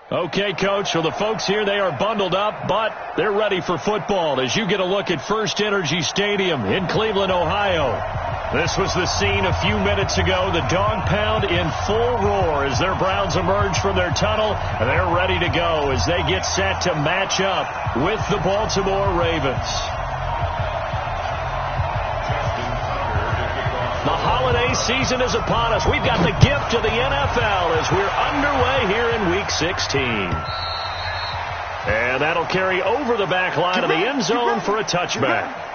Okay, Coach, well, the folks here, they are bundled up, but they're ready for football as you get a look at First Energy Stadium in Cleveland, Ohio. This was the scene a few minutes ago. The dog pound in full roar as their Browns emerge from their tunnel. And they're ready to go as they get set to match up with the Baltimore Ravens. The holiday season is upon us. We've got the gift of the NFL as we're underway here in Week 16. And that'll carry over the back line of the end zone for a touchback.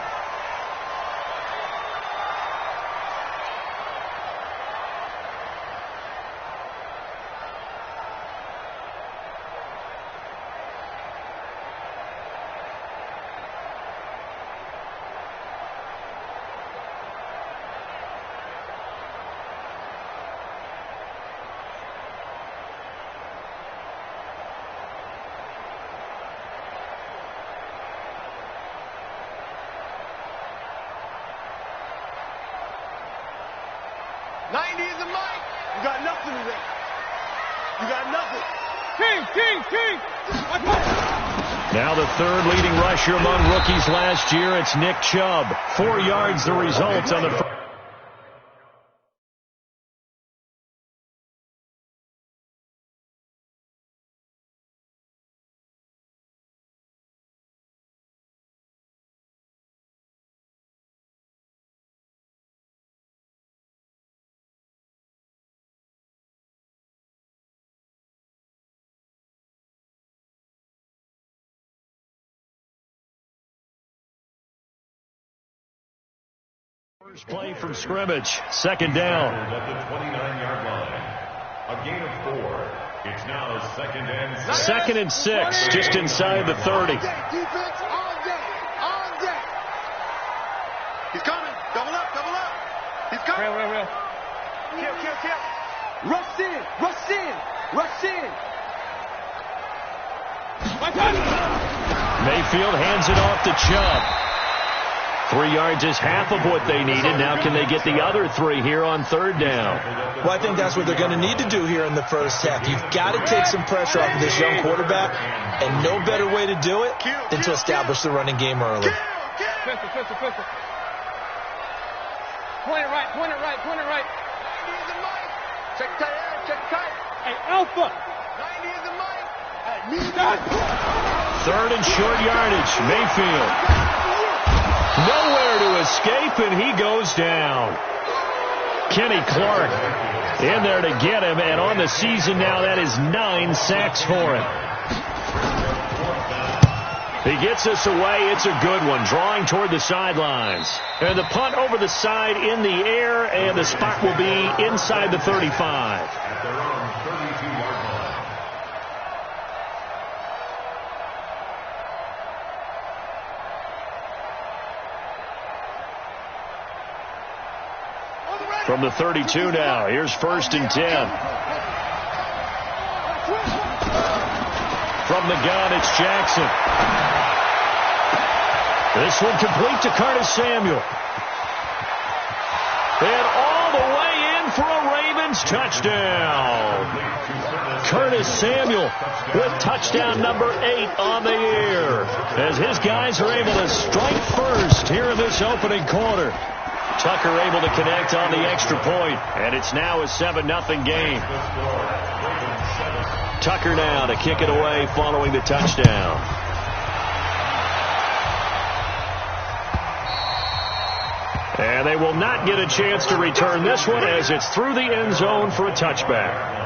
Now the third leading rusher among rookies last year, it's Nick Chubb. 4 yards the result on the first. First play from scrimmage, second down. At the 29-yard line, a gain of 4. It's now second and 6. Second and 6, just inside the 30. Defense all day, all day. He's coming. Double up. He's coming. Real. Kill. Rush in. Mayfield hands it off to Chubb. 3 yards is half of what they needed. Now can they get the other 3 here on third down? Well, I think that's what they're going to need to do here in the first half. You've got to take some pressure off of this young quarterback, and no better way to do it than to establish the running game early. Pistol. Point it right. Check tight. Hey, Alpha. 90 is the mic. Third and short yardage. Mayfield. Nowhere to escape, and he goes down. Kenny Clark in there to get him, and on the season now, that is 9 sacks for him. He gets us away. It's a good one, drawing toward the sidelines. And the punt over the side in the air, and the spot will be inside the 35. At their own 32-yard line. From the 32 now, here's first and 10. From the gun, it's Jackson. This one complete to Curtis Samuel. And all the way in for a Ravens touchdown. Curtis Samuel with touchdown number 8 on the year, as his guys are able to strike first here in this opening quarter. Tucker able to connect on the extra point, and it's now a 7-0 game. Tucker now to kick it away following the touchdown. And they will not get a chance to return this one as it's through the end zone for a touchback.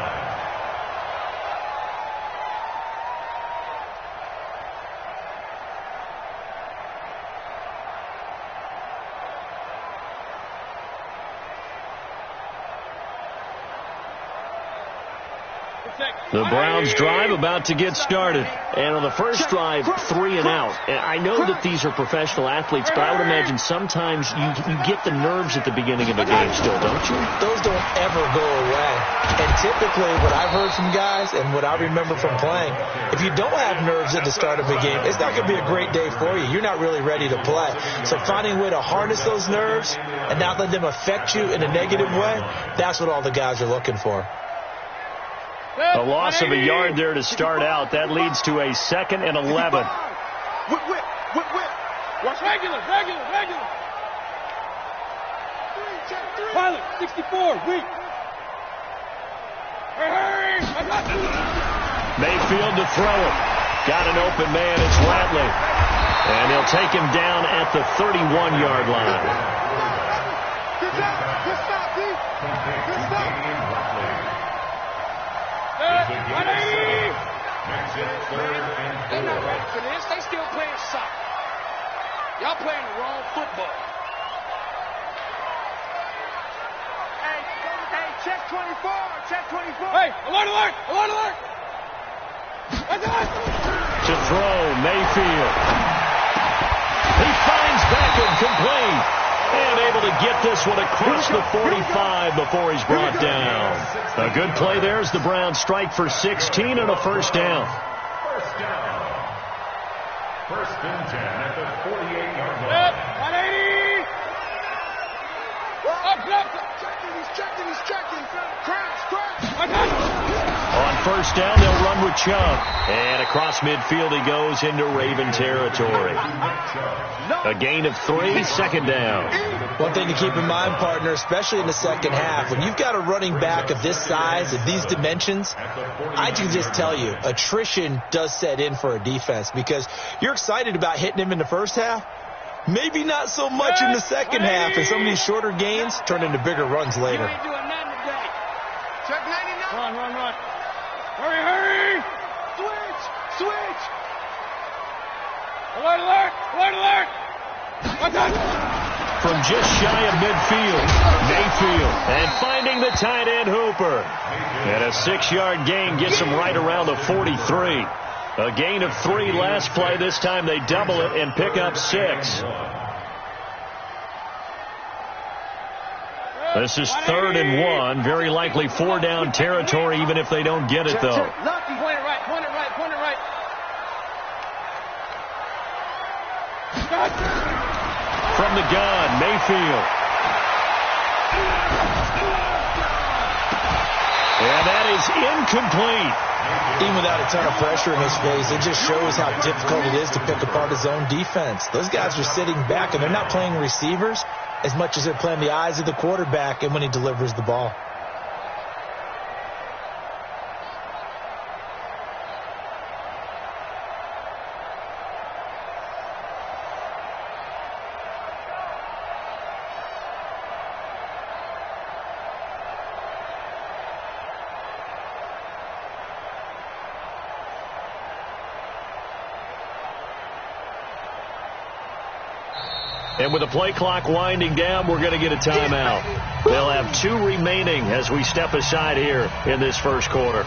The Browns drive about to get started. And on the first drive, 3 and out. And I know that these are professional athletes, but I would imagine sometimes you get the nerves at the beginning of a game still, don't you? Those don't ever go away. And typically what I've heard from guys and what I remember from playing, if you don't have nerves at the start of a game, it's not going to be a great day for you. You're not really ready to play. So finding a way to harness those nerves and not let them affect you in a negative way, that's what all the guys are looking for. A loss of a yard there to start out. That leads to a 2nd and 11. Whip. Watch regular. Pilot, 64, weak. Hurry. Mayfield to throw it. Got an open man. It's Ratley. And he'll take him down at the 31-yard line. Good stop, D. Good stop. They're not ready for this. They still playing soccer. Y'all playing the wrong football. Hey, check 24. Hey, alert. To throw, Mayfield. He finds Beckham complete. And able to get this one across the 45 before he's brought down. A good play there as the Browns strike for 16 and a first down. First and 10 at the 48-yard line. 180. He's checking. Crash. On first down, they'll run with Chubb. And across midfield he goes into Raven territory. A gain of 3, second down. One thing to keep in mind, partner, especially in the second half, when you've got a running back of this size, of these dimensions, I can just tell you, attrition does set in for a defense because you're excited about hitting him in the first half. Maybe not so much in the second half, and some of these shorter gains turn into bigger runs later. You ain't doing nothing today. Check 99. Run. Hurry. Switch. Alert. From just shy of midfield, Mayfield. And finding the tight end, Hooper. And a 6-yard gain gets him right around the 43. A gain of 3 last play. This time they double it and pick up 6. This is 3rd and 1. Very likely 4-down territory even if they don't get it, though. Point it right. From the gun, Mayfield. And that is incomplete. Even without a ton of pressure in his face, it just shows how difficult it is to pick apart his own defense. Those guys are sitting back, and they're not playing receivers as much as they're playing the eyes of the quarterback and when he delivers the ball. And with the play clock winding down, we're going to get a timeout. They'll have 2 remaining as we step aside here in this first quarter.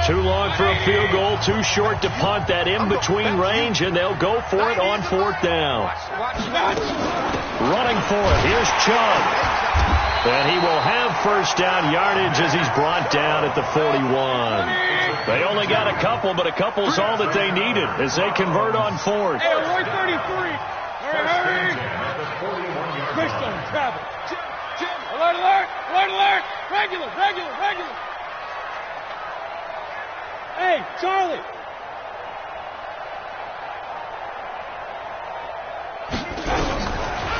Too long for a field goal, too short to punt. That in-between range, and they'll go for it on 4th down. Running for it, here's Chubb. And he will have first down yardage as he's brought down at the 41. They only got a couple, but a couple's all that they needed as they convert on 4th. Hey, 133. Hurry. Christian travel. Alert. Regular. Hey, Charlie.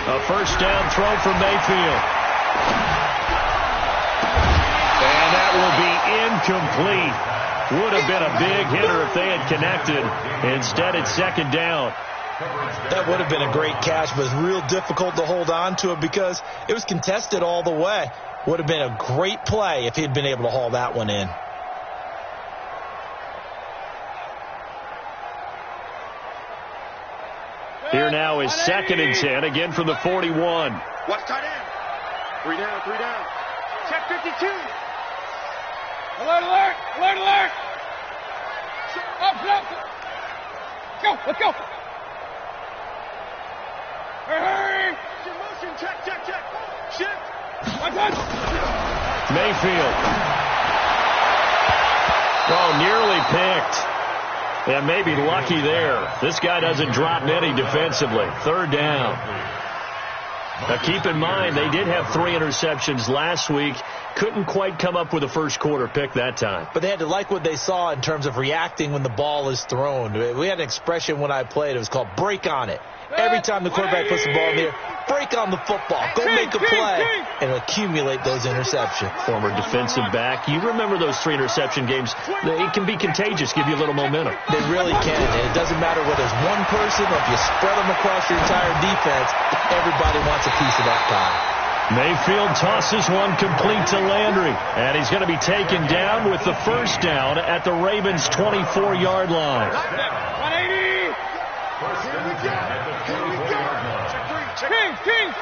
A first down throw for Mayfield. And that will be incomplete. Would have been a big hitter if they had connected. Instead, it's 2nd down. That would have been a great catch, but it's real difficult to hold on to it because it was contested all the way. Would have been a great play if he had been able to haul that one in. Here now is 2nd and 10, again from the 41. Watch tight end. 3 down. Check 52. Alert. Up. Go, let's go. Hurry. Motion, check. Shift. Mayfield. Oh, nearly picked. And maybe lucky there. This guy doesn't drop many defensively. Third down. Now, keep in mind, they did have 3 interceptions last week. Couldn't quite come up with a first-quarter pick that time. But they had to like what they saw in terms of reacting when the ball is thrown. We had an expression when I played. It was called break on it. Every time the quarterback puts the ball in the air, break on the football. Go make a play and accumulate those interceptions. Former defensive back. You remember those 3 interception games. It can be contagious, give you a little momentum. They really can. And it doesn't matter whether it's one person or if you spread them across your entire defense. Everybody wants a piece of that pie. Mayfield tosses one complete to Landry. And he's going to be taken down with the first down at the Ravens' 24-yard line. 180. King.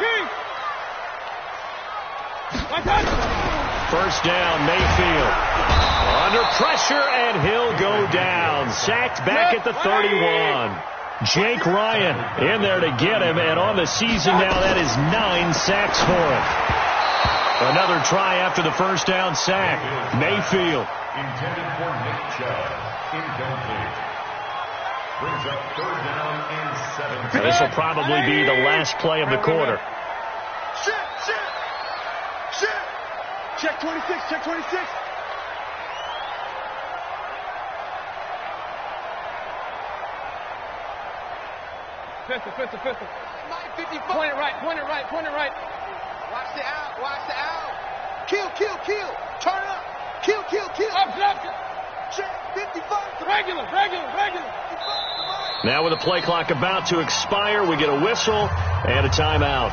First down, Mayfield. Under pressure, and he'll go down. Sacked back at the 31. Jake Ryan in there to get him, and on the season now, that is 9 sacks for him. Another try after the first down sack. Mayfield. Intended for Nick Chubb. Incomplete. Brings up third down and 7. This will probably be the last play of the quarter. Shit. Check 26. Pistol. Point it right. Watch the out. Kill. Turn up. Kill. Up. Check 55. Regular. Now with the play clock about to expire, we get a whistle and a timeout.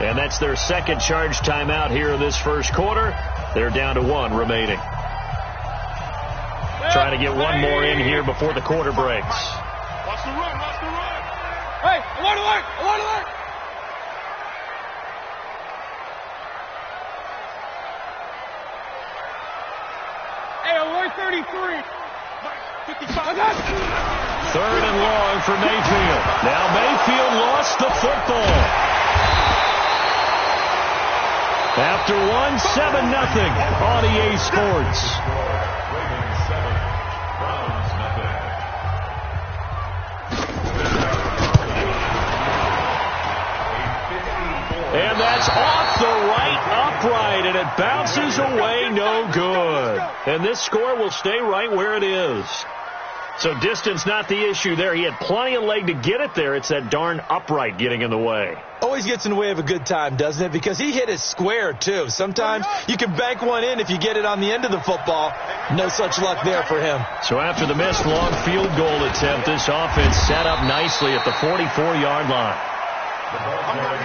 And that's their second charge timeout here in this first quarter. They're down to 1 remaining. Trying to get one more in here before the quarter breaks. Watch the run. Hey, alert. Hey, alert 33. 55. Third and long for Mayfield. Now Mayfield lost the football. After 1, 7-0 on EA Sports. Ravens 7, Browns nothing. And that's off the right upright, and it bounces away, no good. And this score will stay right where it is. So distance not the issue there. He had plenty of leg to get it there. It's that darn upright getting in the way. Always gets in the way of a good time, doesn't it? Because he hit it square, too. Sometimes you can bank one in if you get it on the end of the football. No such luck there for him. So after the missed long field goal attempt, this offense set up nicely at the 44-yard line.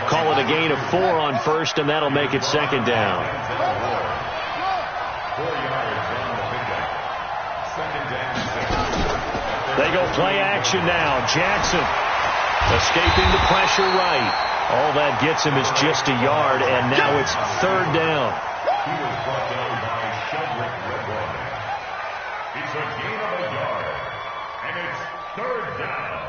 Call it a gain of 4 on first, and that'll make it second down. 4 yards on the pickup. Second down 6. They go play action now. Jackson escaping the pressure right. All that gets him is just a yard, and now it's third down. He was brought down by Sheldrick Redwine. It's a gain of a yard, and it's third down.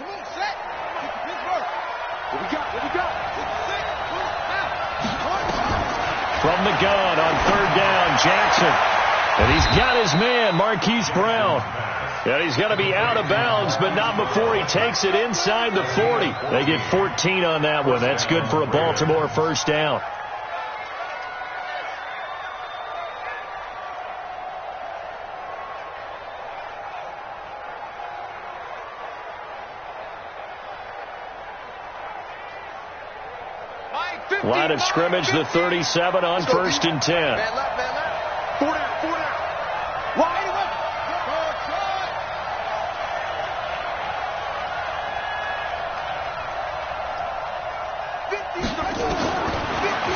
Come on, set. Get the Pittsburgh. What we got? From the gun on third down, Jackson. And he's got his man, Marquise Brown. And he's going to be out of bounds, but not before he takes it inside the 40. They get 14 on that one. That's good for a Baltimore first down. Line of scrimmage, the 37 on first and 10. Man left. 4 down. Wide open.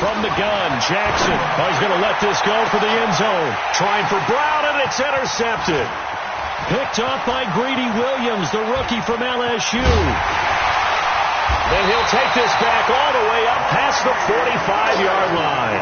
From the gun, Jackson. Oh, he's going to let this go for the end zone. Trying for Brown, and it's intercepted. Picked off by Greedy Williams, the rookie from LSU. And he'll take this back all the way up past the 45-yard line.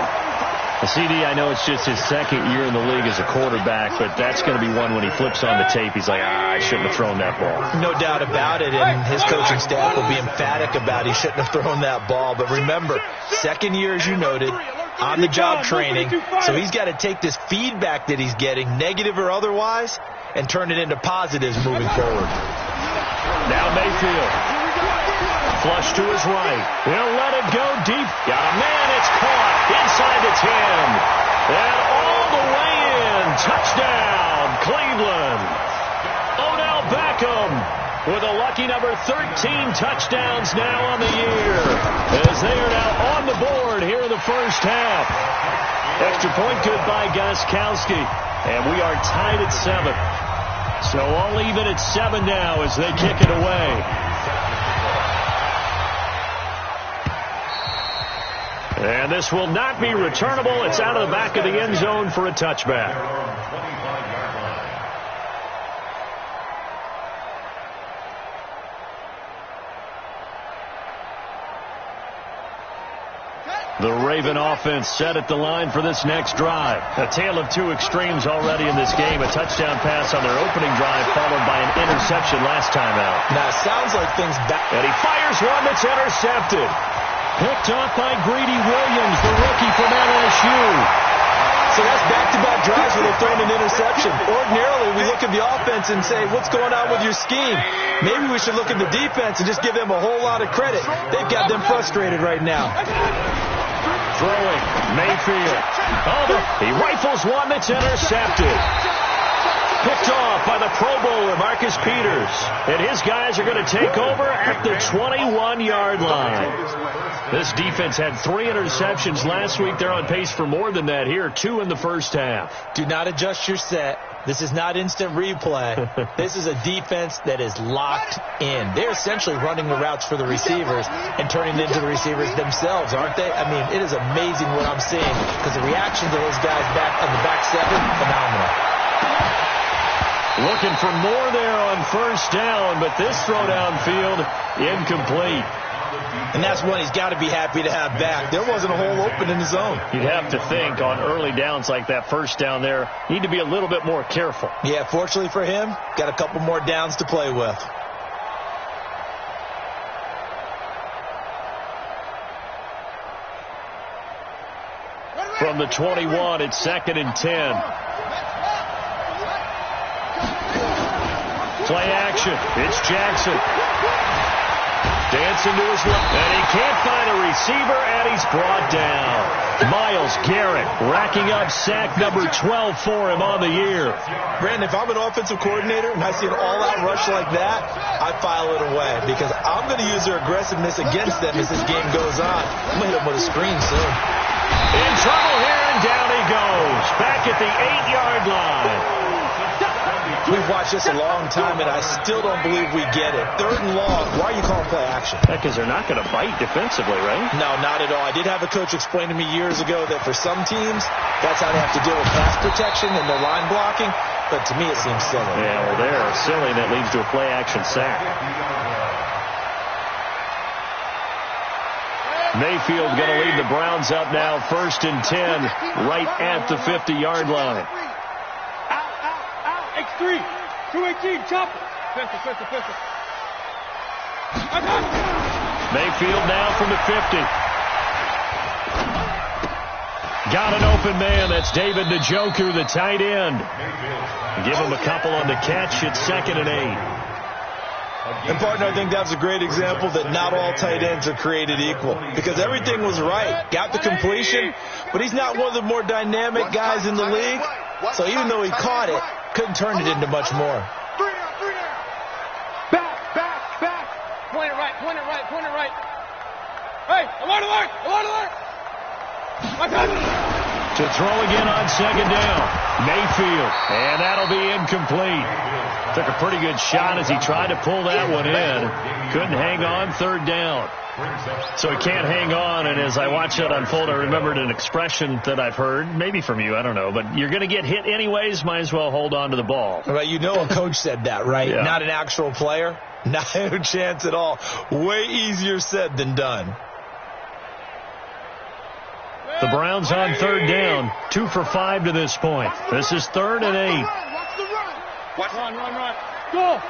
CD, I know it's just his second year in the league as a quarterback, but that's going to be one when he flips on the tape. He's like, I shouldn't have thrown that ball. No doubt about it, and his coaching staff will be emphatic about he shouldn't have thrown that ball. But remember, second year, as you noted, on-the-job training, so he's got to take this feedback that he's getting, negative or otherwise, and turn it into positives moving forward. Now Mayfield. Flush to his right. He'll let it go deep. Got a man. It's caught inside the 10. And all the way in. Touchdown, Cleveland. Odell Beckham with a lucky number 13 touchdowns now on the year, as they are now on the board here in the first half. Extra point good by Gostkowski. And we are tied at 7. So all even at 7 now as they kick it away. And this will not be returnable. It's out of the back of the end zone for a touchback. The Raven offense set at the line for this next drive. A tale of two extremes already in this game. A touchdown pass on their opening drive followed by an interception last time out. Now, it sounds like things back. And he fires one that's intercepted. Picked off by Greedy Williams, the rookie from LSU. So that's back-to-back drives where they're throwing an interception. Ordinarily, we look at the offense and say, what's going on with your scheme? Maybe we should look at the defense and just give them a whole lot of credit. They've got them frustrated right now. Throwing, Mayfield. He rifles one that's intercepted. Picked off by the Pro Bowler, Marcus Peters. And his guys are going to take over at the 21-yard line. This defense had 3 interceptions last week. They're on pace for more than that here. 2 in the first half. Do not adjust your set. This is not instant replay. This is a defense that is locked in. They're essentially running the routes for the receivers and turning it into the receivers themselves, aren't they? I mean, it is amazing what I'm seeing because the reaction to those guys back on the back 7, phenomenal. Looking for more there on first down, but this throw downfield incomplete. And that's one he's got to be happy to have back. There wasn't a hole open in the zone. You'd have to think on early downs like that first down there, need to be a little bit more careful. Yeah, fortunately for him, got a couple more downs to play with. From the 21, it's 2nd and 10. Play action. It's Jackson. Dancing to his left. And he can't find a receiver, and he's brought down. Myles Garrett racking up sack number 12 for him on the year. Brandon, if I'm an offensive coordinator and I see an all-out rush like that, I file it away because I'm going to use their aggressiveness against them as this game goes on. I'm going to hit them with a screen soon. In trouble here, and down he goes. Back at the 8-yard line. We've watched this a long time, and I still don't believe we get it. 3rd and long. Why are you calling play action? Because they're not going to bite defensively, right? No, not at all. I did have a coach explain to me years ago that for some teams, that's how they have to deal with pass protection and their line blocking. But to me, it seems silly. Yeah, well, they're silly, and that leads to a play action sack. Mayfield going to lead the Browns up now, 1st and 10, right at the 50-yard line. X3, 218, chopper. Pistol. Mayfield now from the 50. Got an open man. That's David Njoku, the tight end. Give him a couple on the catch. It's 2nd and 8. And, partner, I think that's a great example that not all tight ends are created equal because everything was right. Got the completion, but he's not one of the more dynamic guys in the league. So even though he caught it, couldn't turn it into much more. Back. Point it right. Hey, alert. To throw again on 2nd down. Mayfield. And that'll be incomplete. Took a pretty good shot as he tried to pull that one in. Couldn't hang on, 3rd down. So he can't hang on, and as I watch that unfold, I remembered an expression that I've heard, maybe from you, I don't know, but you're going to get hit anyways, might as well hold on to the ball. Well, you know a coach said that, right? Yeah. Not an actual player. Not a chance at all. Way easier said than done. The Browns on third down, 2 for 5 to this point. This is 3rd and 8. Watch the run. Watch Run. Go.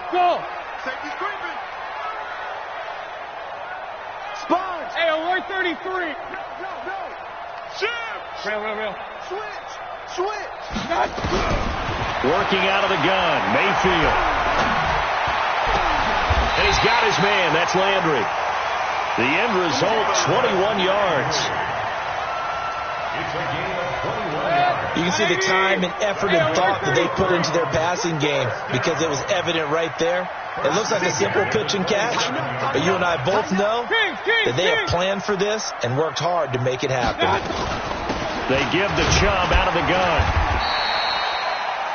Safety's creeping. Sponge. Hey, alert 33. No. Shift. Real. Switch. Working out of the gun, Mayfield. And he's got his man. That's Landry. The end result, 21 yards. It's a gain of 21 yards. You can see the time and effort and thought that they put into their passing game because it was evident right there. It looks like a simple pitch and catch, but you and I both know that they have planned for this and worked hard to make it happen. They give the Chubb out of the gun.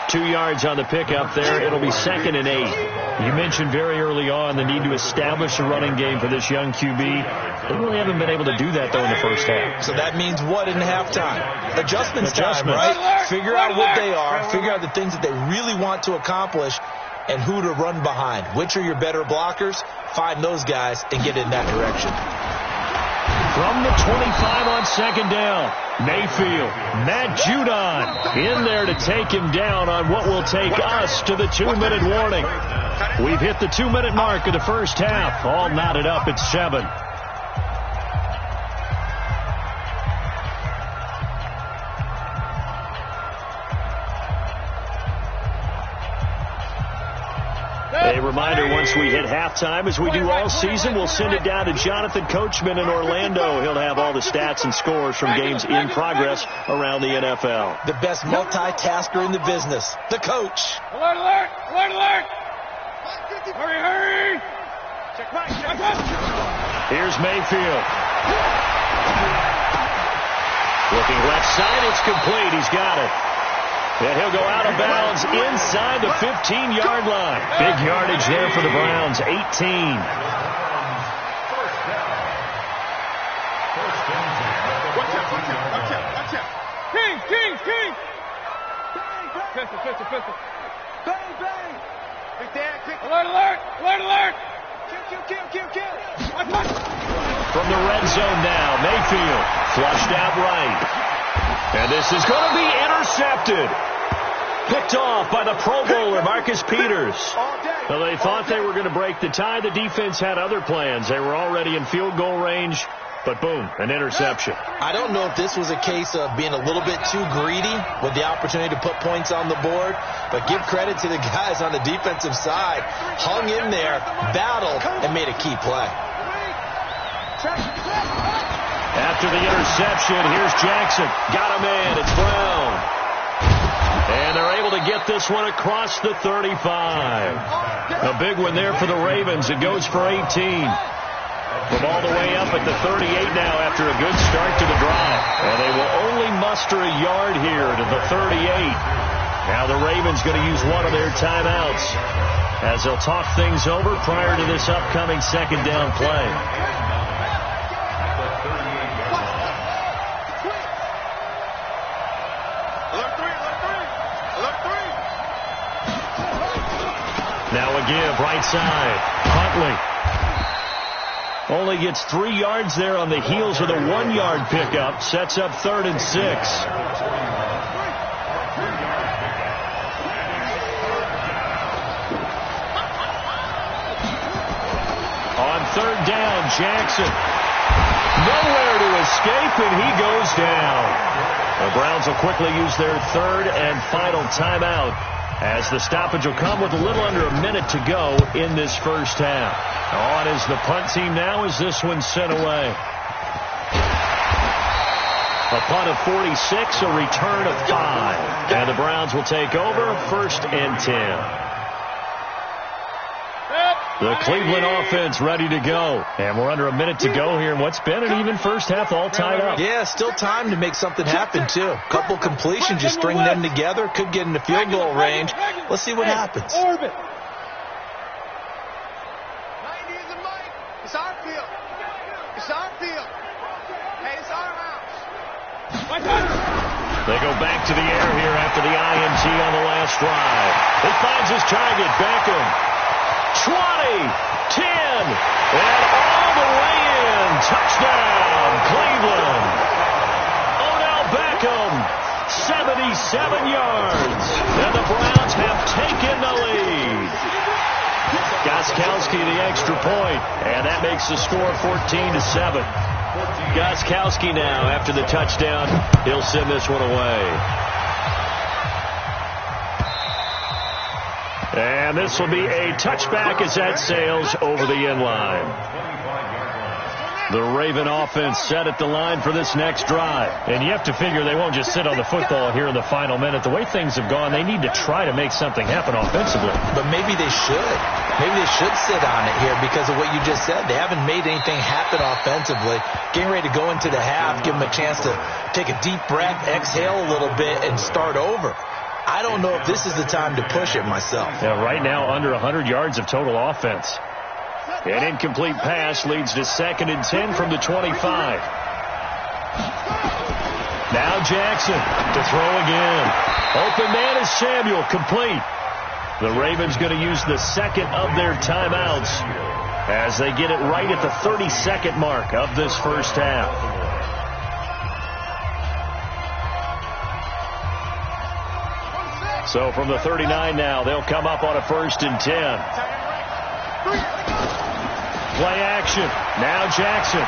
2 yards on the pickup there. It'll be 2nd and 8. You mentioned very early on the need to establish a running game for this young QB. They really haven't been able to do that, though, in the first half. So that means what in halftime? Adjustments time, right? Figure out what they are, figure out the things that they really want to accomplish, and who to run behind. Which are your better blockers? Find those guys and get in that direction. From the 25 on 2nd down, Mayfield, Matt Judon in there to take him down on what will take us to the 2-minute warning. We've hit the 2-minute mark of the first half. All knotted up at 7. A reminder, once we hit halftime, as we do all season, we'll send it down to Jonathan Coachman in Orlando. He'll have all the stats and scores from games in progress around the NFL. The best multitasker in the business, the coach. Alert. Hurry. Check right. Here's Mayfield. Looking left side, it's complete. He's got it. And he'll go out of bounds inside the 15-yard line. Big yardage there for the Browns, 18. First down. Watch out. King. Pistol. Bang. Big Dan, quick. Alert. Kill. From the red zone now, Mayfield flushed out right. And this is going to be intercepted. Picked off by the Pro Bowler, Marcus Peters. Well, they thought they were going to break the tie. The defense had other plans. They were already in field goal range, but boom, an interception. I don't know if this was a case of being a little bit too greedy with the opportunity to put points on the board, but give credit to the guys on the defensive side. Hung in there, battled, and made a key play. After the interception, here's Jackson. Got a man. It's Brown. And they're able to get this one across the 35. A big one there for the Ravens. It goes for 18. From all the way up at the 38 now after a good start to the drive. And they will only muster a yard here to the 38. Now the Ravens going to use one of their timeouts as they'll talk things over prior to this upcoming 2nd down play. Now a give, right side. Huntley. Only gets 3 yards there on the heels of the 1-yard pickup. Sets up 3rd and 6. On 3rd down, Jackson. Nowhere to escape, and he goes down. The Browns will quickly use their 3rd and final timeout, as the stoppage will come with a little under a minute to go in this first half. On is the punt team now as this one's sent away. A punt of 46, a return of 5. And the Browns will take over 1st and 10. The Cleveland offense ready to go. And we're under a minute to go here in what's been an even first half, all tied up. Yeah, still time to make something happen, too. Couple completions, just string them together. Could get into field goal range. Let's see what happens. Orbit. 90 is the mic. It's our field. It's our field. Hey, it's our house. They go back to the air here after the INT on the last drive. He finds his target, Beckham. 20, 10, and all the way in. Touchdown, Cleveland. Beckham, 77 yards. And the Browns have taken the lead. Gostkowski the extra point, and that makes the score 14-7. Gostkowski now, after the touchdown, he'll send this one away. And this will be a touchback as that sails over the end line. The Raven offense set at the line for this next drive. And you have to figure they won't just sit on the football here in the final minute. The way things have gone, they need to try to make something happen offensively. But maybe they should. Maybe they should sit on it here because of what you just said. They haven't made anything happen offensively. Getting ready to go into the half, give them a chance to take a deep breath, exhale a little bit, and start over. I don't know if this is the time to push it myself. Yeah, right now under 100 yards of total offense. An incomplete pass leads to 2nd and 10 from the 25. Now Jackson to throw again. Open man is Samuel, complete. The Ravens going to use the second of their timeouts as they get it right at the 30-second mark of this first half. So from the 39 now, they'll come up on a 1st and 10. Play action. Now Jackson.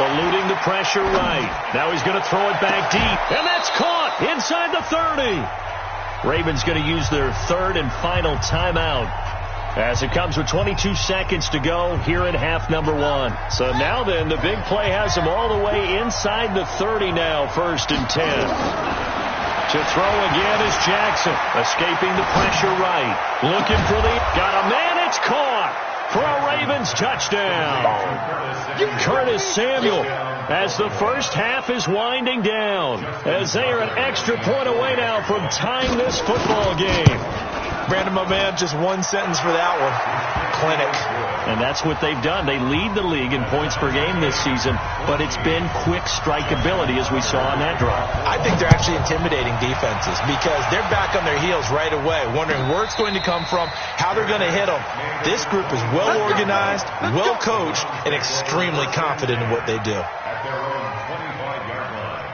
Eluding the pressure right. Now he's going to throw it back deep. And that's caught inside the 30. Ravens going to use their 3rd and final timeout as it comes with 22 seconds to go here in half number 1. So now then, the big play has them all the way inside the 30 now, 1st and 10. To throw again is Jackson. Escaping the pressure right. Looking for the... Got a man. It's caught. For a Ravens touchdown. Curtis Samuel as the first half is winding down. As they are an extra point away now from tying this football game. Brandon, my man, just one sentence for that one. Clinic. And that's what they've done. They lead the league in points per game this season, but it's been quick strike ability as we saw on that drive. I think they're actually intimidating defenses because they're back on their heels right away, wondering where it's going to come from, how they're going to hit them. This group is well organized, well coached, and extremely confident in what they do. At their own 25-yard line.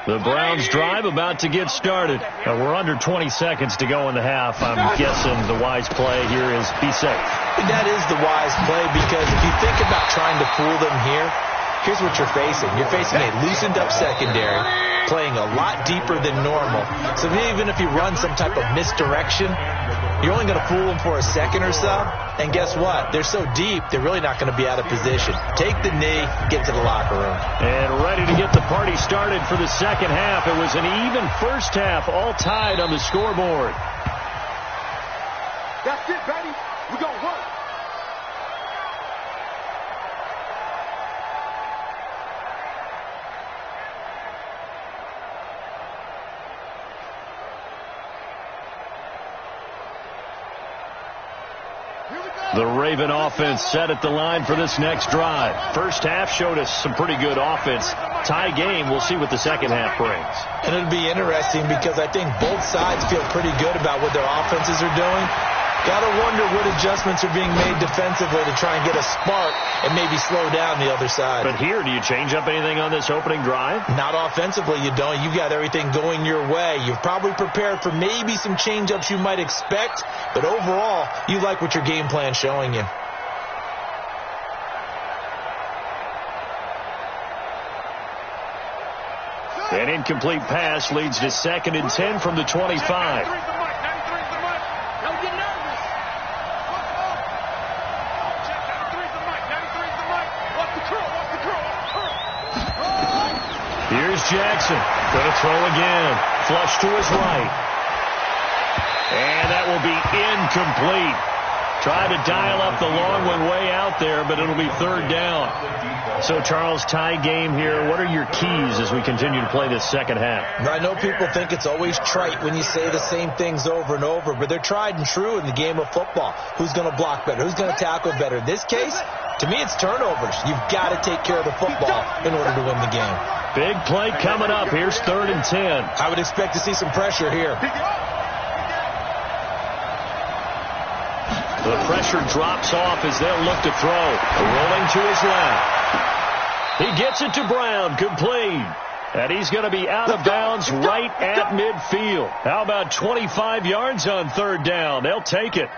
The Browns drive about to get started. We're under 20 seconds to go in the half. I'm guessing the wise play here is be safe. That is the wise play because if you think about trying to fool them here, here's what you're facing. You're facing a loosened up secondary, playing a lot deeper than normal. So even if you run some type of misdirection, you're only going to fool them for a second or so. And guess what? They're so deep, they're really not going to be out of position. Take the knee, get to the locker room. And ready to get the party started for the second half. It was an even first half, all tied on the scoreboard. That's it, baby. We're going to work. The Raven offense set at the line for this next drive. First half showed us some pretty good offense. Tie game, we'll see what the second half brings. And it'll be interesting because I think both sides feel pretty good about what their offenses are doing. Got to wonder what adjustments are being made defensively to try and get a spark and maybe slow down the other side. But here, do you change up anything on this opening drive? Not offensively, you don't. You got everything going your way. You've probably prepared for maybe some change-ups you might expect, but overall, you like what your game plan's showing you. An incomplete pass leads to 2nd and 10 from the 25. Here's Jackson. Going to throw again. Flush to his right. And that will be incomplete. Tried to dial up the long one way out there, but it'll be 3rd down. So, Charles, tie game here. What are your keys as we continue to play this second half? I know people think it's always trite when you say the same things over and over, but they're tried and true in the game of football. Who's going to block better? Who's going to tackle better? In this case, to me, it's turnovers. You've got to take care of the football in order to win the game. Big play coming up. Here's 3rd and 10. I would expect to see some pressure here. The pressure drops off as they'll look to throw. Rolling to his left. He gets it to Brown, complete. And he's going to be out of bounds right at midfield. How about 25 yards on third down? They'll take it.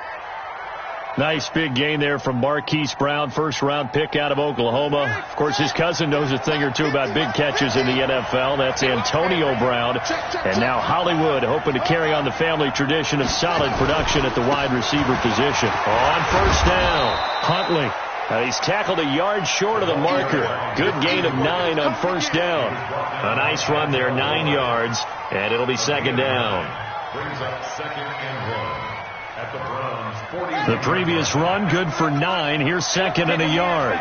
Nice big gain there from Marquise Brown, first-round pick out of Oklahoma. Of course, his cousin knows a thing or two about big catches in the NFL. That's Antonio Brown. And now Hollywood hoping to carry on the family tradition of solid production at the wide receiver position. On first down, Huntley. He's tackled a yard short of the marker. Good gain of 9 on first down. A nice run there, 9 yards, and it'll be second down. Brings up second and 1. At the Browns, 40. The previous run, good for 9. Here's second and a yard.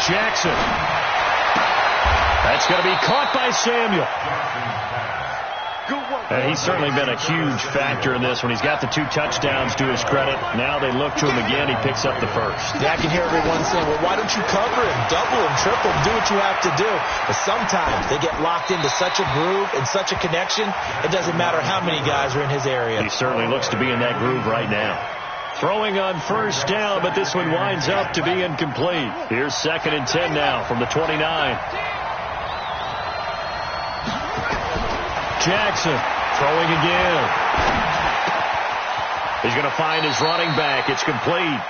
Jackson. That's going to be caught by Samuel. And he's certainly been a huge factor in this when he's got the 2 touchdowns to his credit. Now they look to him again. He picks up the first. Yeah, I can hear everyone saying, well, why don't you cover him, double him, triple him, do what you have to do. But sometimes they get locked into such a groove and such a connection, it doesn't matter how many guys are in his area. He certainly looks to be in that groove right now. Throwing on first down, but this one winds up to be incomplete. Here's second and 10 now from the 29. Jackson throwing again. He's going to find his running back. It's complete.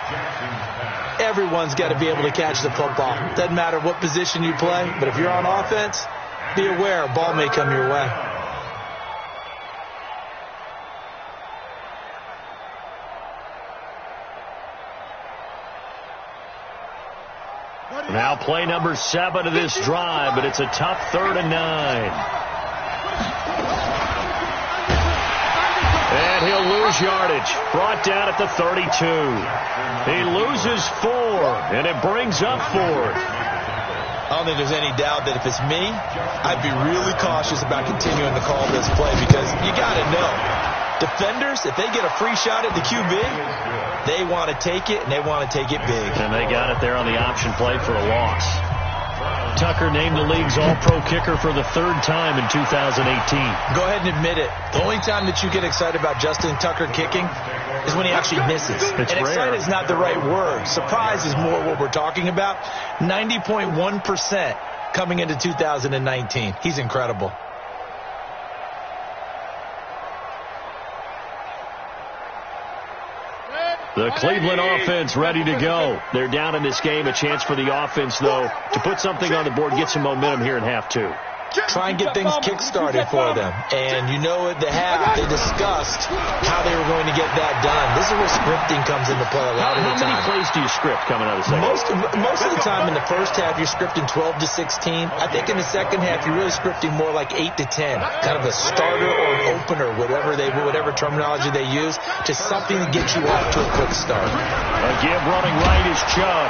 Everyone's got to be able to catch the football. Doesn't matter what position you play, but if you're on offense, be aware a ball may come your way. Now play number 7 of this drive, but it's a tough 3rd and 9. And he'll lose yardage. Brought down at the 32. He loses 4, and it brings up 4th. I don't think there's any doubt that if it's me, I'd be really cautious about continuing to call this play because you got to know. Defenders, if they get a free shot at the QB, they want to take it, and they want to take it big. And they got it there on the option play for a loss. Tucker named the league's all-pro kicker for the 3rd time in 2018. Go ahead and admit it. The only time that you get excited about Justin Tucker kicking is when he actually misses. It's and rare. Excited is not the right word. Surprise is more what we're talking about. 90.1% coming into 2019. He's incredible. The Cleveland offense ready to go. They're down in this game. A chance for the offense, though, to put something on the board, get some momentum here in half 2. Try and get things kick-started for them. And you know at the half, they discussed how they were going to get that done. This is where scripting comes into play a lot of the time. How many plays do you script coming out of the second? Most of the time in the first half, you're scripting 12 to 16. I think in the second half, you're really scripting more like 8 to 10. Kind of a starter or an opener, whatever terminology they use. Just something to get you off to a quick start. Again, running right is Chubb.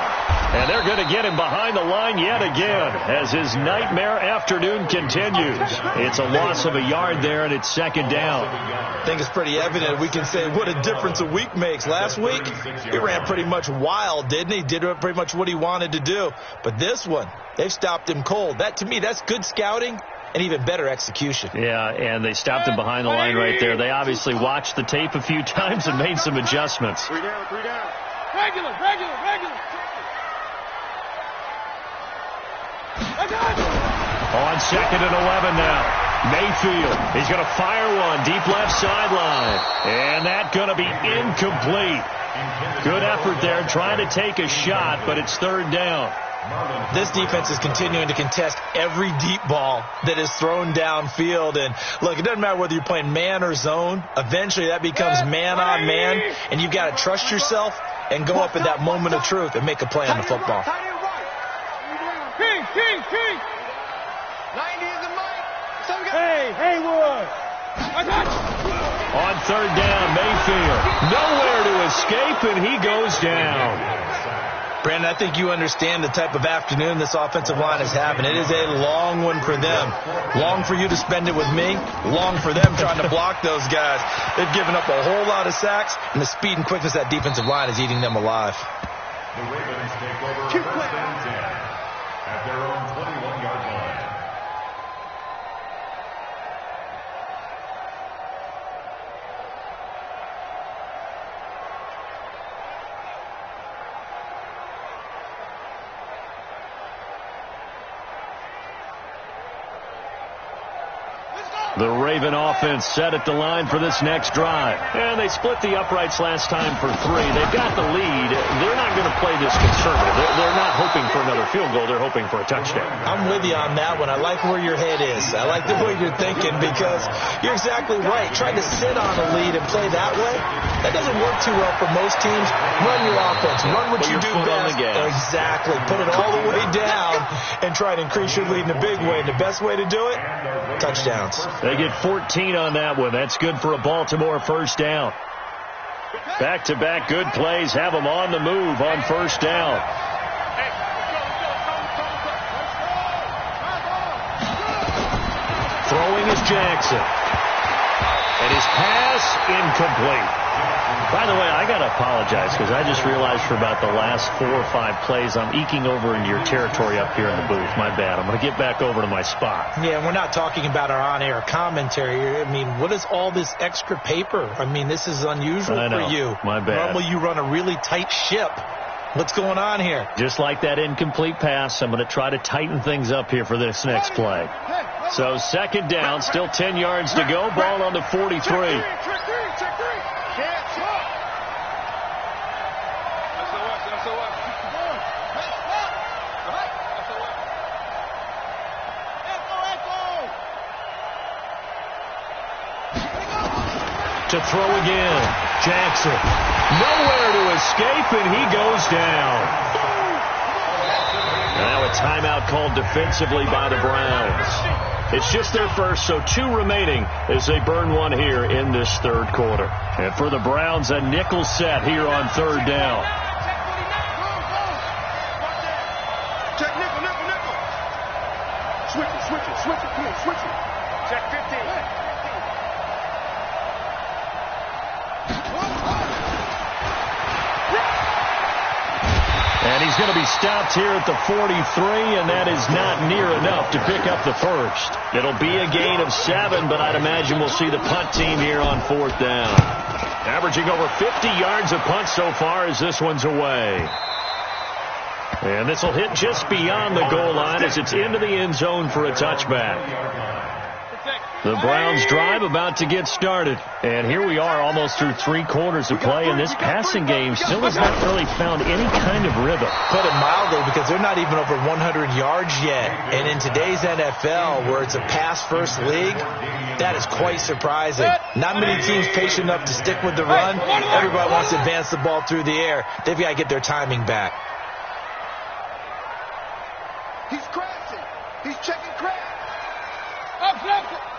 And they're going to get him behind the line yet again as his nightmare afternoon continues. It's a loss of a yard there, and it's second down. I think it's pretty evident. We can say what a difference a week makes. Last week, he ran pretty much wild, didn't he? Did pretty much what he wanted to do. But this one, they've stopped him cold. That, to me, that's good scouting and even better execution. Yeah, and they stopped him behind the line right there. They obviously watched the tape a few times and made some adjustments. 3 down, 3 down. Regular. On second and 11 now. Mayfield, he's going to fire one deep left sideline. And that's going to be incomplete. Good effort there trying to take a shot, but it's 3rd down. This defense is continuing to contest every deep ball that is thrown downfield. And, look, it doesn't matter whether you're playing man or zone. Eventually that becomes man on man, and you've got to trust yourself and go up at that moment of truth and make a play on the football. King. 90 is the mic. Hey, Haywood. I got you. On 3rd down, Mayfield. Nowhere to escape, and he goes down. Brandon, I think you understand the type of afternoon this offensive line is having. It is a long one for them. Long for you to spend it with me. Long for them trying to block those guys. They've given up a whole lot of sacks, and the speed and quickness of that defensive line is eating them alive. The Ravens take over first and 10 at their own 21-yard line. The Raven offense set at the line for this next drive. And they split the uprights last time for 3. They've got the lead. They're not going to play this conservative. They're not hoping for another field goal. They're hoping for a touchdown. I'm with you on that one. I like where your head is. I like the way you're thinking because you're exactly right. Trying to sit on a lead and play that way, that doesn't work too well for most teams. Run your offense. Run what you do best. Exactly. Put it all the way down and try to increase your lead in a big way. And the best way to do it, touchdowns. They get 14 on that one. That's good for a Baltimore first down. Back-to-back good plays have them on the move on first down. Throwing is Jackson. And his pass incomplete. By the way, I got to apologize because I just realized for about the last 4 or 5 plays I'm eking over into your territory up here in the booth. My bad. I'm going to get back over to my spot. Yeah, we're not talking about our on-air commentary. I mean, what is all this extra paper? I mean, this is unusual for you. My bad. Normally you run a really tight ship. What's going on here? Just like that incomplete pass, I'm going to try to tighten things up here for this next play. So second down, still 10 yards to go. Ball on the 43. To throw again. Jackson. Nowhere to escape, and he goes down. Now a timeout called defensively by the Browns. It's just their first, so 2 remaining as they burn one here in this third quarter. And for the Browns, a nickel set here on third down. Check nickel, nickel, nickel. Switch it, come on, switch it. Check 15. And he's going to be stopped here at the 43, and that is not near enough to pick up the first. It'll be a gain of 7, but I'd imagine we'll see the punt team here on fourth down. Averaging over 50 yards a punt so far as this one's away. And this will hit just beyond the goal line as it's into the end zone for a touchback. The Browns drive about to get started. And here we are almost through 3 quarters of play, and this passing game still has not really found any kind of rhythm. Put it mildly, because they're not even over 100 yards yet. And in today's NFL, where it's a pass-first league, that is quite surprising. Not many teams patient enough to stick with the run. Everybody wants to advance the ball through the air. They've got to get their timing back. He's crashing. He's checking crash. Up, left.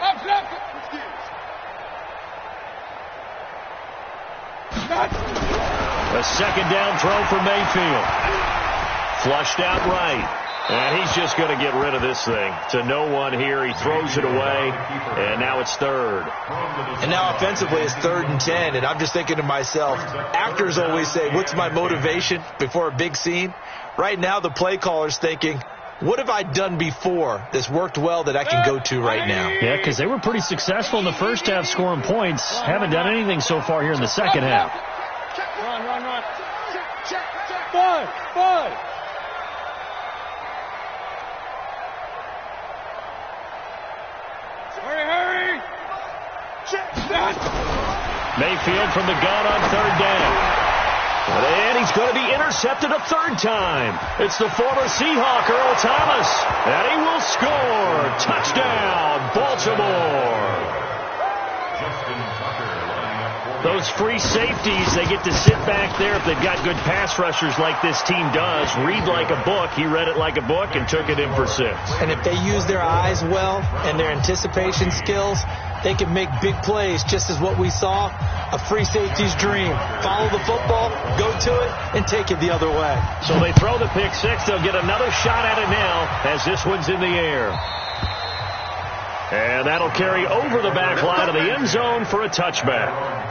Up, left. A second down throw for Mayfield. Flushed out right. And he's just going to get rid of this thing. To no one here. He throws it away. And now it's third. And now offensively it's 3rd and 10. And I'm just thinking to myself, actors always say, what's my motivation before a big scene? Right now the play caller's thinking, what have I done before that's worked well that I can go to right now? Yeah, because they were pretty successful in the first half scoring points. Haven't done anything so far here in the second half. Run. Five. Hurry. Mayfield from the gun on third down. And he's going to be intercepted a 3rd time. It's the former Seahawk, Earl Thomas. And he will score. Touchdown, Baltimore. Those free safeties, they get to sit back there if they've got good pass rushers like this team does. Read like a book. He read it like a book and took it in for 6. And if they use their eyes well and their anticipation skills, they can make big plays, just as what we saw, a free safety's dream. Follow the football, go to it, and take it the other way. So they throw the pick 6. They'll get another shot at it now as this one's in the air. And that'll carry over the back line of the end zone for a touchback.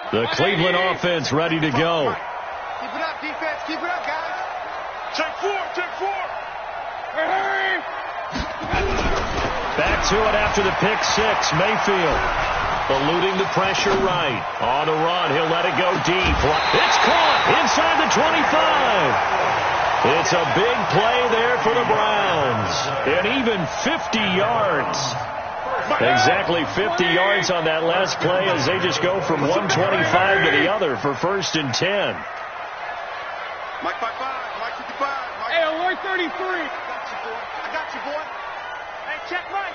The Cleveland offense ready to go. Keep it up, defense. Keep it up, guys. Check four. Hurry! Back to it after the pick six. Mayfield eluding the pressure right. On the run, he'll let it go deep. It's caught inside the 25. It's a big play there for the Browns. And even 50 yards. Exactly 50 yards on that last play as they just go from 125 to the other for 1st and 10. Mike 55, Mike 55. Hey, alert 33. I got you, boy. Hey, check Mike.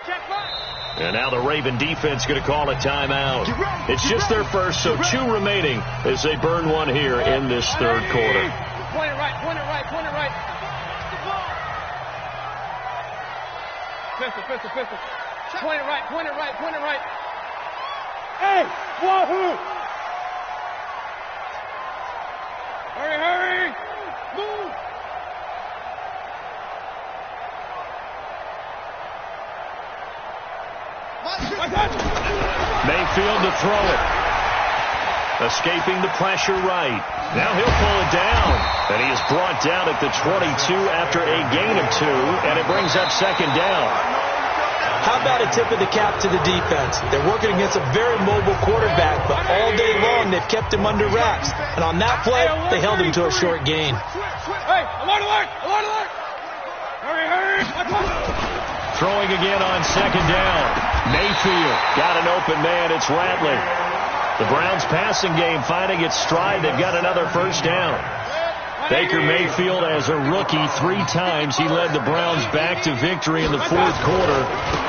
And now the Raven defense going to call a timeout. It's just their first, so 2 remaining as they burn one here in this third quarter. Point it right. Pistol. Point it right. Hey, wahoo! Hurry! Move! Mayfield to throw it. Escaping the pressure right. Now he'll pull it down. And he is brought down at the 22 after a gain of 2, and it brings up 2nd down. How about a tip of the cap to the defense? They're working against a very mobile quarterback, but all day long they've kept him under wraps. And on that play, they held him to a short gain. Hey, alert! Hurry! Throwing again on 2nd down. Mayfield got an open man. It's Rattling. The Browns passing game finding its stride. They've got another 1st down. Baker Mayfield, as a rookie, 3 times he led the Browns back to victory in the 4th quarter.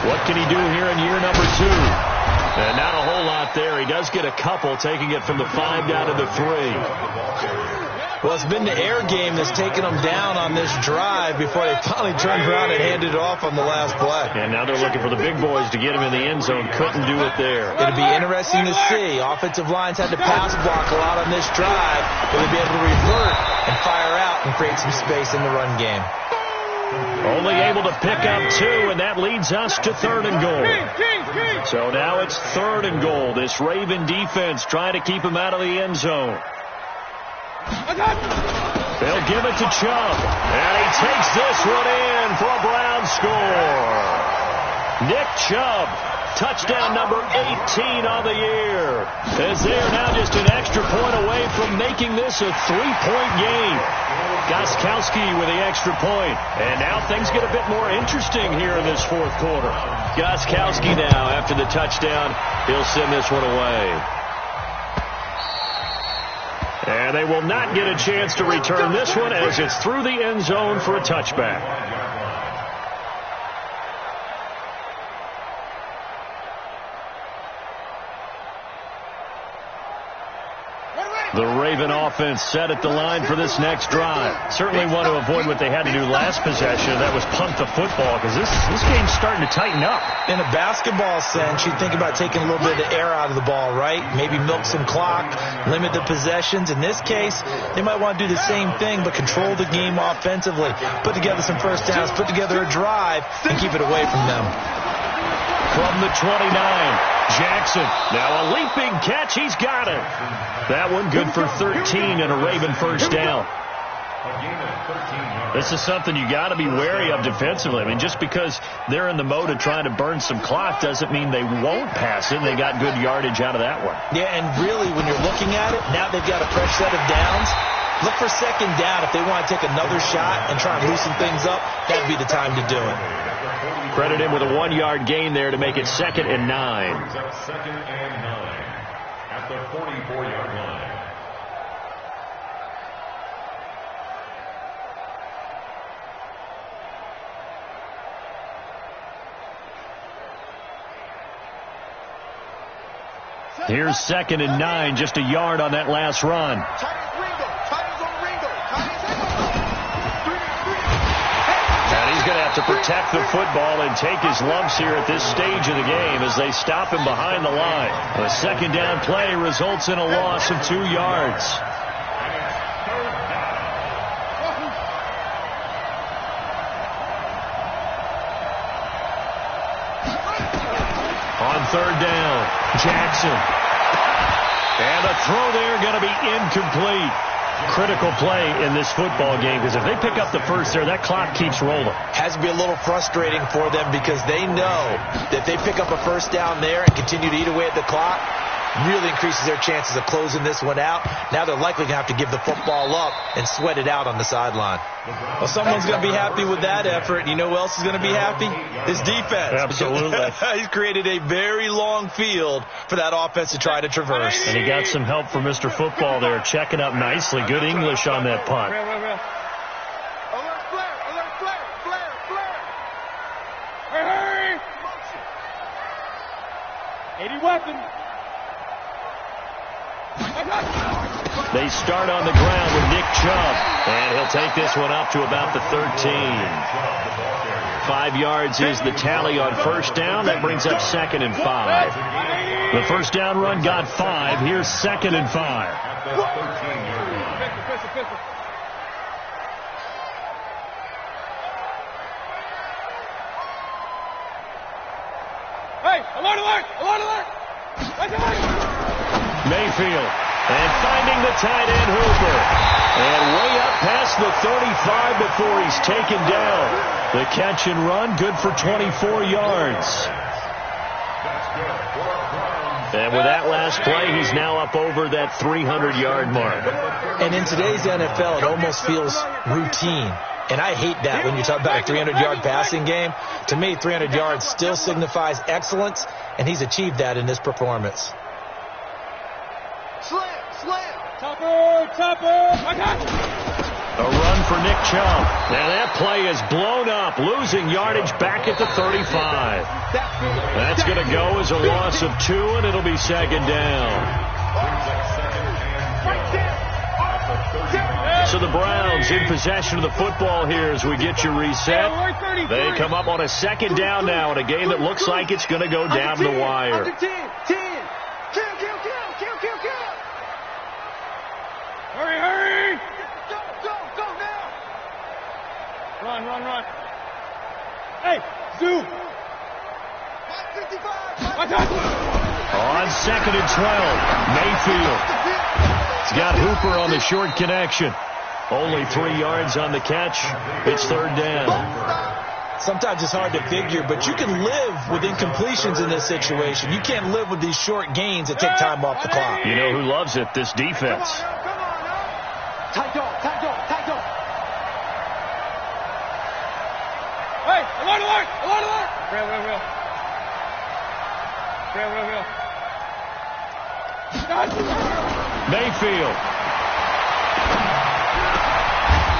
What can he do here in year number 2? And not a whole lot there. He does get a couple, taking it from the 5 down to the 3. Well, it's been the air game that's taken them down on this drive before they finally turned around and handed it off on the last play. And now they're looking for the big boys to get him in the end zone. Couldn't do it there. It'll be interesting to see. Offensive lines had to pass block a lot on this drive. Will they be able to revert and fire out and create some space in the run game? Only able to pick up 2, and that leads us to 3rd and goal. So now it's 3rd and goal. This Raven defense trying to keep him out of the end zone. They'll give it to Chubb, and he takes this one in for a Brown score. Nick Chubb, touchdown number 18 on the year, as they are now just an extra point away from making this a 3-point game. Gostkowski with the extra point, and now things get a bit more interesting here in this 4th quarter. Gostkowski now, after the touchdown, he'll send this one away. And they will not get a chance to return this one as it's through the end zone for a touchback. The Raven offense set at the line for this next drive. Certainly want to avoid what they had to do last possession. That was punt the football, because this game's starting to tighten up. In a basketball sense, you'd think about taking a little bit of the air out of the ball, right? Maybe milk some clock, limit the possessions. In this case, they might want to do the same thing, but control the game offensively. Put together some 1st downs, put together a drive, and keep it away from them. From the 29, Jackson. Now a leaping catch. He's got it. That one good for 13 and a Raven 1st down. This is something you got to be wary of defensively. I mean, just because they're in the mode of trying to burn some clock doesn't mean they won't pass it. They got good yardage out of that one. Yeah, and really, when you're looking at it, now they've got a fresh set of downs. Look for 2nd down. If they want to take another shot and try and loosen things up, that'd be the time to do it. Credit him with a 1-yard gain there to make it 2nd and 9. 2nd and 9 at the 44-yard line. Here's 2nd and 9, just a yard on that last run. Going to have to protect the football and take his lumps here at this stage of the game as they stop him behind the line. A 2nd down play results in a loss of 2 yards. On 3rd down, Jackson. And a throw there going to be incomplete. Critical play in this football game, because if they pick up the first there, that clock keeps rolling. Has to be a little frustrating for them because they know that they pick up a first down there and continue to eat away at the clock, really increases their chances of closing this one out. Now they're likely going to have to give the football up and sweat it out on the sideline. Well, someone's going to be happy with that effort. You know who else is going to be happy? His defense. Absolutely. He's created a very long field for that offense to try to traverse. And he got some help from Mr. Football there, checking up nicely. Good English on that punt. Alert, flare, alert, flare, flare, flare. Hurry, hurry. 80 weapon. They start on the ground with Nick Chubb, and he'll take this one up to about the 13. 5 yards is the tally on first down. That brings up 2nd and 5. The first down run got 5. Here's 2nd and 5. Hey, alert, alert, alert, alert. Mayfield, and finding the tight end Hooper. And way up past the 35 before he's taken down. The catch and run, good for 24 yards. And with that last play, he's now up over that 300-yard mark. And in today's NFL, it almost feels routine. And I hate that when you talk about a 300-yard passing game. To me, 300 yards still signifies excellence, and he's achieved that in this performance. Slam, slam. Topper, topper. I got you. A run for Nick Chubb. And that play is blown up, losing yardage back at the 35. That's going to go as a loss of 2, and it'll be 2nd down. So the Browns in possession of the football here as we get you reset. They come up on a 2nd down now in a game that looks like it's going to go down to the wire. 10. Kill. Hurry, hurry. Go now. Run. Hey, Zoo. 55. I got you. On 2nd and 12, Mayfield. He's got Hooper on the short connection. Only 3 yards on the catch. It's 3rd down. Sometimes it's hard to figure, but you can live with incompletions in this situation. You can't live with these short gains that take time off the clock. You know who loves it? This defense. Come on, Tight dog. Hey, alert. Real. Mayfield.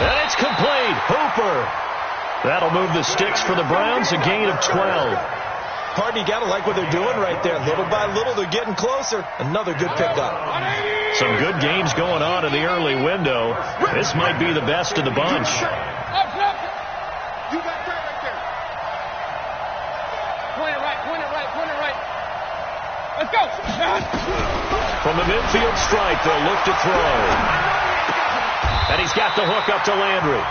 And it's complete. Hooper. That'll move the sticks for the Browns, a gain of 12. Hardy, you got to like what they're doing right there. Little by little, they're getting closer. Another good pickup. Some good games going on in the early window. This might be the best of the bunch. Up. You got that right there. Point it right. Let's go. From the midfield stripe, they'll look to throw. And he's got the hook up to Landry.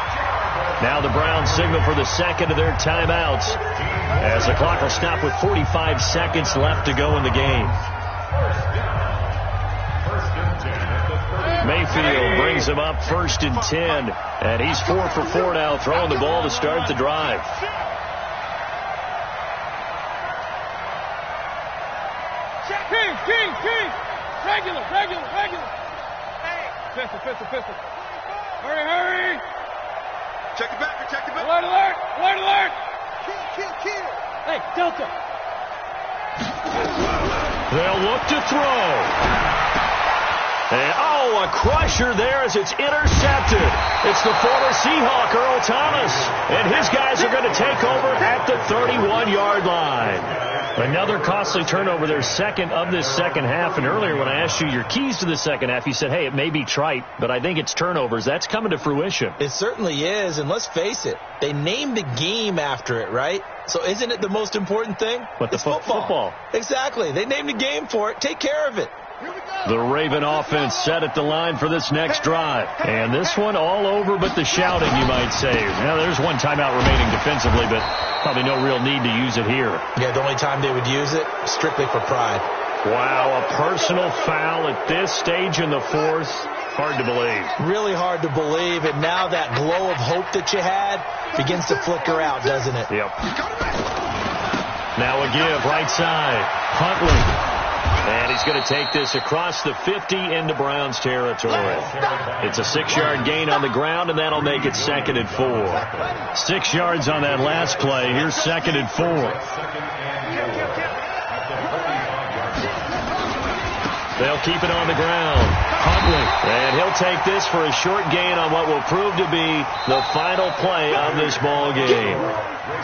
Now the Browns signal for the 2nd of their timeouts as the clock will stop with 45 seconds left to go in the game. Mayfield brings him up 1st and 10, and he's 4 for 4 now, throwing the ball to start the drive. King. Regular. Hey. Pistol. Hurry. Check the back. Alert. Kill. Hey, Delta. They'll look to throw. And, a crusher there as it's intercepted. It's the former Seahawk, Earl Thomas. And his guys are going to take over at the 31-yard line. Another costly turnover, their 2nd of this second half. And earlier when I asked you your keys to the second half, you said, hey, it may be trite, but I think it's turnovers. That's coming to fruition. It certainly is, and let's face it, they named the game after it, right? So isn't it the most important thing? But it's football. Exactly. They named the game for it. Take care of it. The Raven offense set at the line for this next drive. And this one all over but the shouting, you might say. Now, there's one timeout remaining defensively, but probably no real need to use it here. Yeah, the only time they would use it, strictly for pride. Wow, a personal foul at this stage in the 4th. Hard to believe. Really hard to believe, and now that glow of hope that you had begins to flicker out, doesn't it? Yep. Now a give, right side. Huntley. And he's going to take this across the 50 into Browns territory. It's a 6-yard gain on the ground, and that'll make it 2nd and 4. 6 yards on that last play. Here's 2nd and 4. They'll keep it on the ground. Huntley. And he'll take this for a short gain on what will prove to be the final play of this ball game.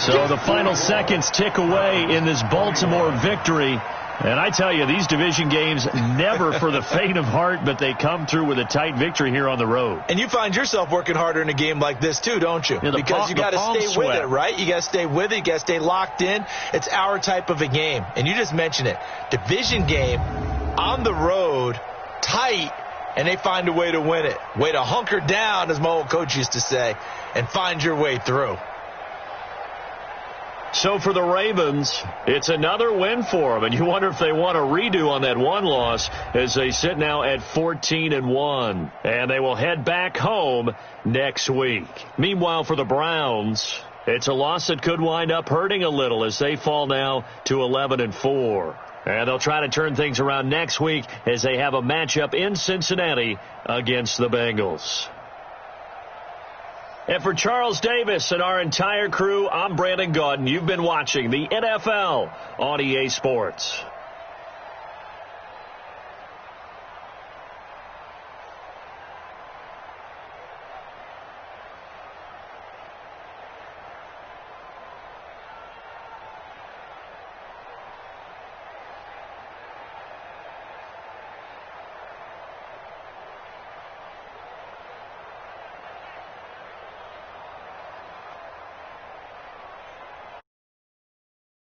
So the final seconds tick away in this Baltimore victory. And I tell you, these division games, never for the faint of heart, but they come through with a tight victory here on the road. And you find yourself working harder in a game like this, too, don't you? Yeah, because you got to stay with it, right? You got to stay with it. You got to stay locked in. It's our type of a game. And you just mentioned it. Division game, on the road, tight, and they find a way to win it. Way to hunker down, as my old coach used to say, and find your way through. So for the Ravens, it's another win for them, and you wonder if they want a redo on that one loss as they sit now at 14-1, and they will head back home next week. Meanwhile, for the Browns, it's a loss that could wind up hurting a little as they fall now to 11-4. And they'll try to turn things around next week as they have a matchup in Cincinnati against the Bengals. And for Charles Davis and our entire crew, I'm Brandon Gaudin. You've been watching the NFL on EA Sports.